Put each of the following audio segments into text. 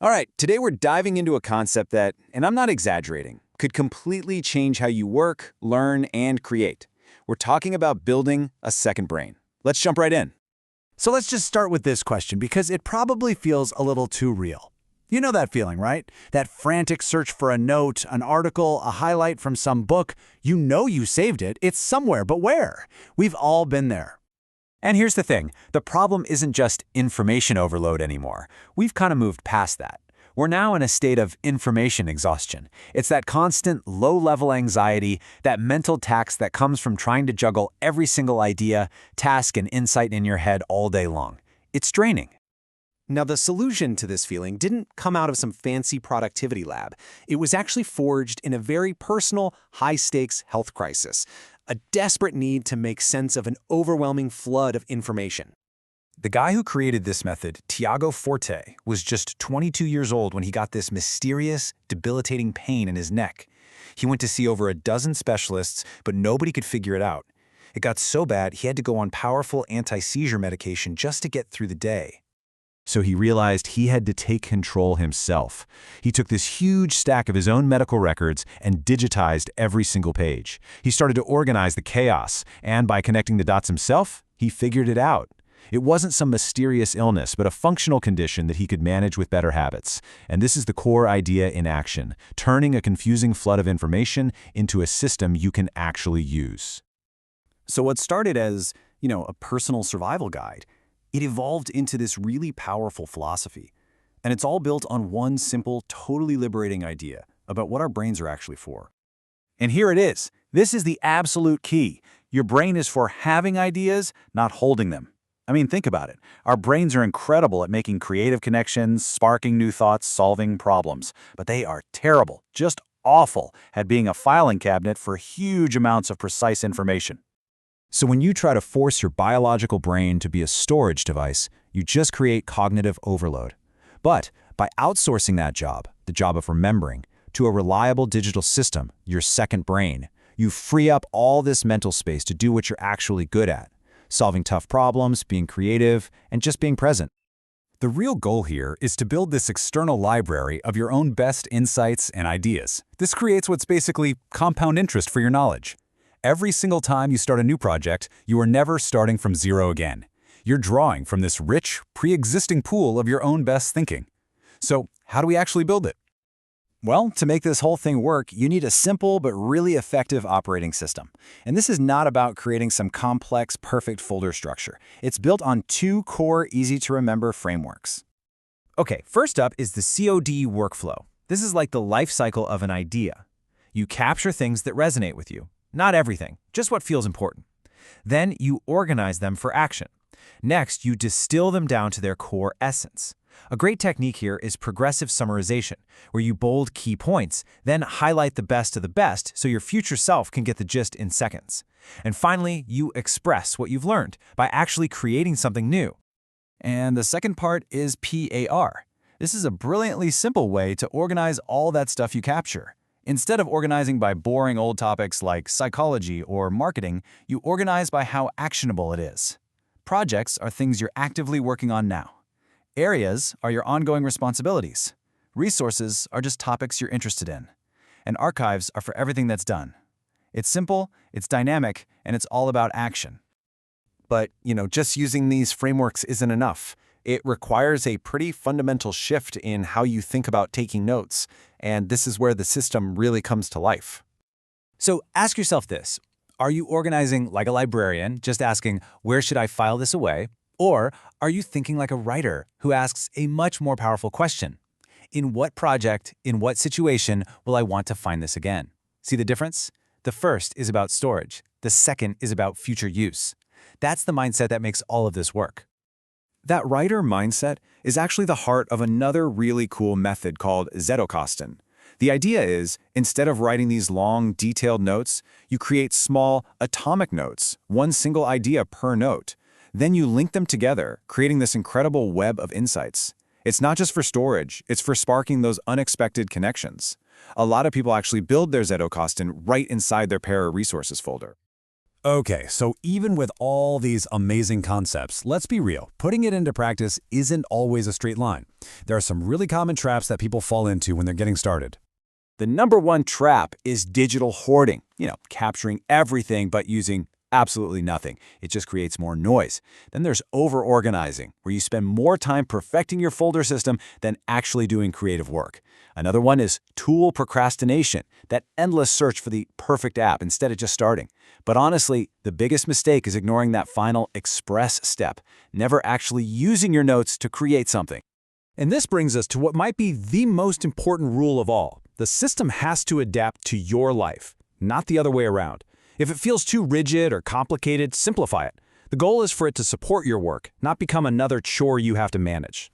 All right, today we're diving into a concept that, and I'm not exaggerating, could completely change how you work, learn, and create. We're talking about building a second brain. Let's jump right in. So let's just start with this question because it probably feels a little too real. You know that feeling, right? That frantic search for a note, an article, a highlight from some book. You know you saved it. It's somewhere, but where? We've all been there. And here's the thing, the problem isn't just information overload anymore. We've kind of moved past that. We're now in a state of information exhaustion. It's that constant low-level anxiety, that mental tax that comes from trying to juggle every single idea, task, and insight in your head all day long. It's draining. Now, the solution to this feeling didn't come out of some fancy productivity lab. It was actually forged in a very personal, high-stakes health crisis, a desperate need to make sense of an overwhelming flood of information. The guy who created this method, Tiago Forte, was just 22 years old when he got this mysterious, debilitating pain in his neck. He went to see over a dozen specialists, but nobody could figure it out. It got so bad he had to go on powerful anti-seizure medication just to get through the day. So he realized he had to take control himself. He took this huge stack of his own medical records and digitized every single page. He started to organize the chaos, and by connecting the dots himself, he figured it out. It wasn't some mysterious illness, but a functional condition that he could manage with better habits. And this is the core idea in action, turning a confusing flood of information into a system you can actually use. So what started as, a personal survival guide, it evolved into this really powerful philosophy. And it's all built on one simple, totally liberating idea about what our brains are actually for. And here it is. This is the absolute key. Your brain is for having ideas, not holding them. I mean, think about it. Our brains are incredible at making creative connections, sparking new thoughts, solving problems. But they are terrible, just awful, at being a filing cabinet for huge amounts of precise information. So when you try to force your biological brain to be a storage device, you just create cognitive overload. But by outsourcing that job, the job of remembering, to a reliable digital system, your second brain, you free up all this mental space to do what you're actually good at, solving tough problems, being creative, and just being present. The real goal here is to build this external library of your own best insights and ideas. This creates what's basically compound interest for your knowledge. Every single time you start a new project, you are never starting from zero again. You're drawing from this rich, pre-existing pool of your own best thinking. So, how do we actually build it? Well, to make this whole thing work, you need a simple but really effective operating system. And this is not about creating some complex, perfect folder structure. It's built on two core, easy-to-remember frameworks. Okay, first up is the COD workflow. This is like the life cycle of an idea. You capture things that resonate with you. Not everything, just what feels important. Then you organize them for action. Next, you distill them down to their core essence. A great technique here is progressive summarization, where you bold key points, then highlight the best of the best so your future self can get the gist in seconds. And finally, you express what you've learned by actually creating something new. And the second part is PAR. This is a brilliantly simple way to organize all that stuff you capture. Instead of organizing by boring old topics like psychology or marketing, you organize by how actionable it is. Projects are things you're actively working on now. Areas are your ongoing responsibilities. Resources are just topics you're interested in. And archives are for everything that's done. It's simple, it's dynamic, and it's all about action. But, just using these frameworks isn't enough. It requires a pretty fundamental shift in how you think about taking notes, and this is where the system really comes to life. So ask yourself this. Are you organizing like a librarian, just asking, where should I file this away? Or are you thinking like a writer who asks a much more powerful question? In what project, in what situation will I want to find this again? See the difference? The first is about storage. The second is about future use. That's the mindset that makes all of this work. That writer mindset is actually the heart of another really cool method called Zettelkasten. The idea is, instead of writing these long, detailed notes, you create small, atomic notes, one single idea per note. Then you link them together, creating this incredible web of insights. It's not just for storage, it's for sparking those unexpected connections. A lot of people actually build their Zettelkasten right inside their para resources folder. Okay, so even with all these amazing concepts, let's be real, putting it into practice isn't always a straight line. There are some really common traps that people fall into when they're getting started. The number one trap is digital hoarding, capturing everything but using absolutely nothing. It just creates more noise. Then there's over-organizing, where you spend more time perfecting your folder system than actually doing creative work. Another one is tool procrastination, that endless search for the perfect app instead of just starting. But honestly, the biggest mistake is ignoring that final express step, never actually using your notes to create something. And this brings us to what might be the most important rule of all. The system has to adapt to your life, not the other way around. If it feels too rigid or complicated, simplify it. The goal is for it to support your work, not become another chore you have to manage.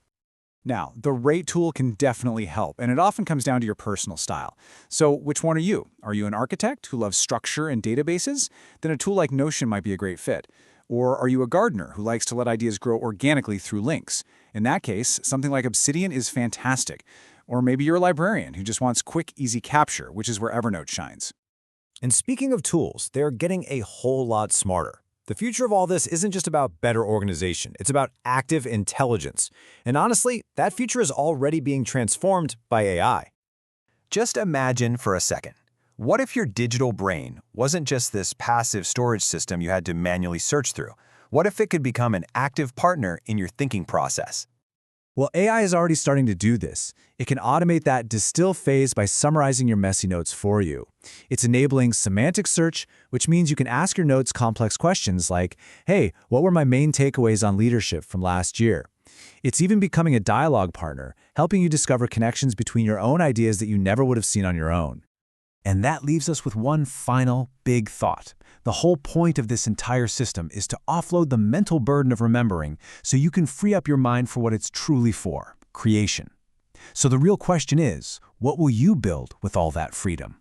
Now, the rate tool can definitely help, and it often comes down to your personal style. So which one are you? Are you an architect who loves structure and databases? Then a tool like Notion might be a great fit. Or are you a gardener who likes to let ideas grow organically through links? In that case, something like Obsidian is fantastic. Or maybe you're a librarian who just wants quick, easy capture, which is where Evernote shines. And speaking of tools, they're getting a whole lot smarter. The future of all this isn't just about better organization, it's about active intelligence. And honestly, that future is already being transformed by AI. Just imagine for a second. What if your digital brain wasn't just this passive storage system you had to manually search through? What if it could become an active partner in your thinking process? Well, AI is already starting to do this. It can automate that distill phase by summarizing your messy notes for you. It's enabling semantic search, which means you can ask your notes complex questions like, hey, what were my main takeaways on leadership from last year? It's even becoming a dialogue partner, helping you discover connections between your own ideas that you never would have seen on your own. And that leaves us with one final big thought. The whole point of this entire system is to offload the mental burden of remembering so you can free up your mind for what it's truly for, creation. So the real question is, what will you build with all that freedom?